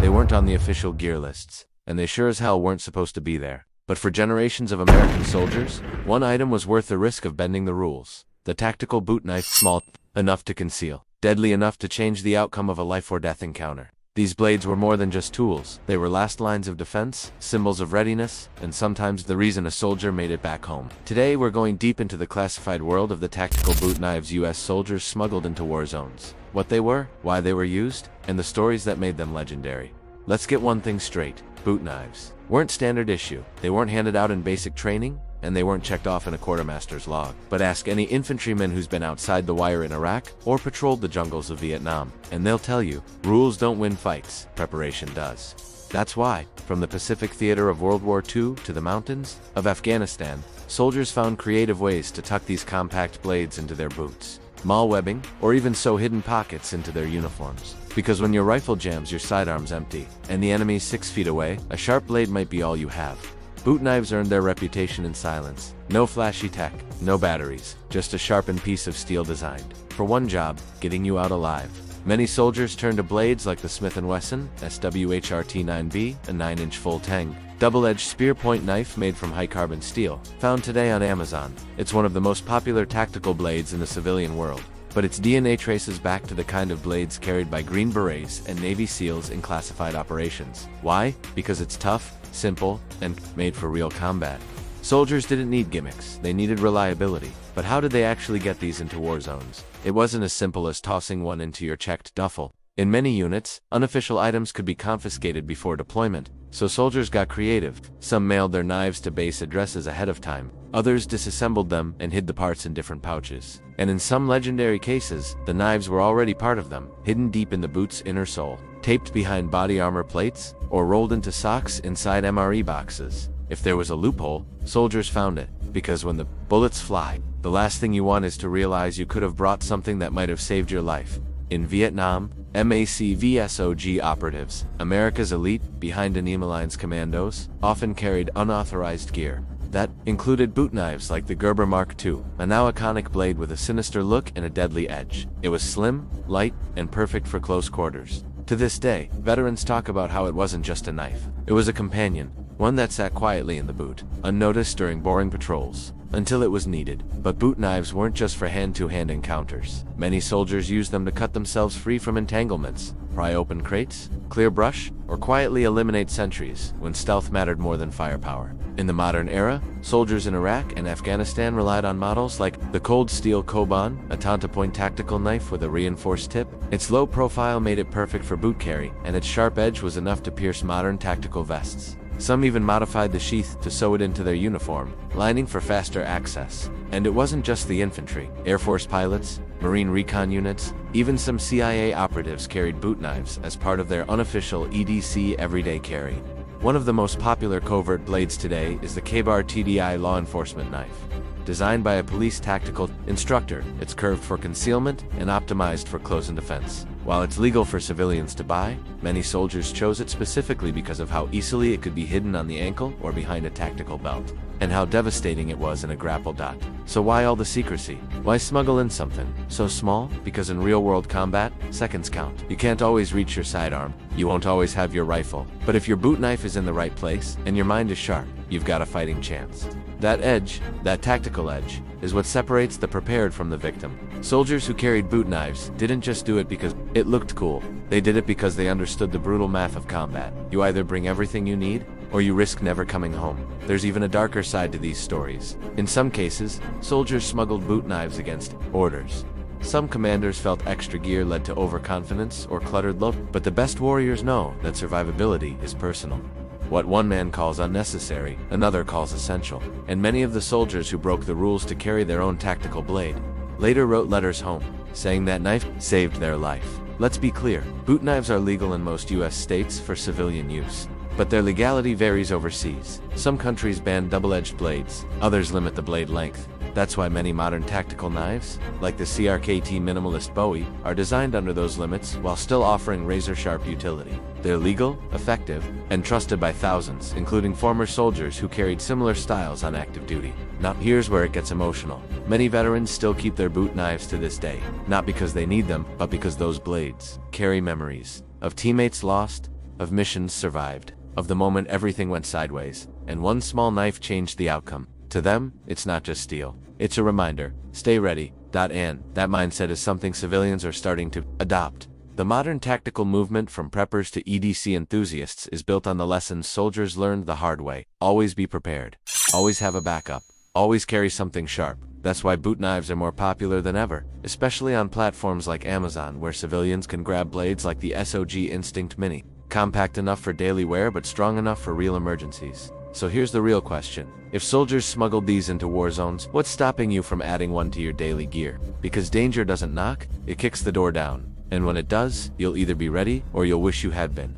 They weren't on the official gear lists, and they sure as hell weren't supposed to be there. But for generations of American soldiers, one item was worth the risk of bending the rules. The tactical boot knife, small enough to conceal, deadly enough to change the outcome of a life-or-death encounter. These blades were more than just tools. They were last lines of defense, symbols of readiness, and sometimes the reason a soldier made it back home. Today, we're going deep into the classified world of the tactical boot knives U.S. soldiers smuggled into war zones. What they were, why they were used, and the stories that made them legendary. Let's get one thing straight. Boot knives weren't standard issue. They weren't handed out in basic training, and they weren't checked off in a quartermaster's log. But ask any infantryman who's been outside the wire in Iraq or patrolled the jungles of Vietnam, and they'll tell you, rules don't win fights, preparation does. That's why, from the Pacific theater of World War II to the mountains of Afghanistan, soldiers found creative ways to tuck these compact blades into their boots, mall webbing, or even sew hidden pockets into their uniforms. Because when your rifle jams your sidearms empty, and the enemy's 6 feet away, a sharp blade might be all you have. Boot knives earned their reputation in silence. No flashy tech, no batteries, just a sharpened piece of steel designed for one job, getting you out alive. Many soldiers turned to blades like the Smith & Wesson SWHRT-9B, a 9-inch full-tang, double-edged spear point knife made from high-carbon steel, found today on Amazon. It's one of the most popular tactical blades in the civilian world, but its DNA traces back to the kind of blades carried by Green Berets and Navy SEALs in classified operations. Why? Because it's tough, simple, and made for real combat. Soldiers didn't need gimmicks, they needed reliability. But how did they actually get these into war zones? It wasn't as simple as tossing one into your checked duffel. In many units, unofficial items could be confiscated before deployment, so soldiers got creative. Some mailed their knives to base addresses ahead of time. Others disassembled them and hid the parts in different pouches. And in some legendary cases, the knives were already part of them, hidden deep in the boot's inner sole, taped behind body armor plates, or rolled into socks inside MRE boxes. If there was a loophole, soldiers found it, because when the bullets fly, the last thing you want is to realize you could have brought something that might have saved your life. In Vietnam, MACVSOG operatives, America's elite, behind-enemy lines commandos, often carried unauthorized gear. That included boot knives like the Gerber Mark II, a now iconic blade with a sinister look and a deadly edge. It was slim, light, and perfect for close quarters. To this day, veterans talk about how it wasn't just a knife. It was a companion, one that sat quietly in the boot, unnoticed during boring patrols, until it was needed. But boot knives weren't just for hand-to-hand encounters. Many soldiers used them to cut themselves free from entanglements, pry open crates, clear brush, or quietly eliminate sentries when stealth mattered more than firepower. In the modern era, soldiers in Iraq and Afghanistan relied on models like the Cold Steel Koban, a Tanta-point tactical knife with a reinforced tip. Its low profile made it perfect for boot carry, and its sharp edge was enough to pierce modern tactical vests. Some even modified the sheath to sew it into their uniform, lining for faster access. And it wasn't just the infantry. Air Force pilots, Marine recon units, even some CIA operatives carried boot knives as part of their unofficial EDC everyday carry. One of the most popular covert blades today is the K-Bar TDI law enforcement knife. Designed by a police tactical instructor, it's curved for concealment and optimized for close and defense. While it's legal for civilians to buy, many soldiers chose it specifically because of how easily it could be hidden on the ankle or behind a tactical belt, and how devastating it was in a grapple dot. So why all the secrecy? Why smuggle in something so small? Because in real-world combat, seconds count. You can't always reach your sidearm. You won't always have your rifle. But if your boot knife is in the right place, and your mind is sharp, you've got a fighting chance. That edge, that tactical edge, is what separates the prepared from the victim. Soldiers who carried boot knives didn't just do it because it looked cool. They did it because they understood the brutal math of combat. You either bring everything you need, or you risk never coming home. There's even a darker side to these stories. In some cases, soldiers smuggled boot knives against orders. Some commanders felt extra gear led to overconfidence or cluttered look, but the best warriors know that survivability is personal. What one man calls unnecessary, another calls essential. And many of the soldiers who broke the rules to carry their own tactical blade later wrote letters home, saying that knife saved their life. Let's be clear, boot knives are legal in most US states for civilian use, but their legality varies overseas. Some countries ban double-edged blades, others limit the blade length. That's why many modern tactical knives, like the CRKT Minimalist Bowie, are designed under those limits while still offering razor-sharp utility. They're legal, effective, and trusted by thousands, including former soldiers who carried similar styles on active duty. Now, here's where it gets emotional. Many veterans still keep their boot knives to this day, not because they need them, but because those blades carry memories of teammates lost, of missions survived, of the moment everything went sideways, and one small knife changed the outcome. To them, it's not just steel. It's a reminder. Stay ready. And that mindset is something civilians are starting to adopt. The modern tactical movement from preppers to EDC enthusiasts is built on the lessons soldiers learned the hard way. Always be prepared. Always have a backup. Always carry something sharp. That's why boot knives are more popular than ever, especially on platforms like Amazon, where civilians can grab blades like the SOG Instinct Mini. Compact enough for daily wear but strong enough for real emergencies. So here's the real question. If soldiers smuggled these into war zones, what's stopping you from adding one to your daily gear? Because danger doesn't knock, it kicks the door down. And when it does, you'll either be ready or you'll wish you had been.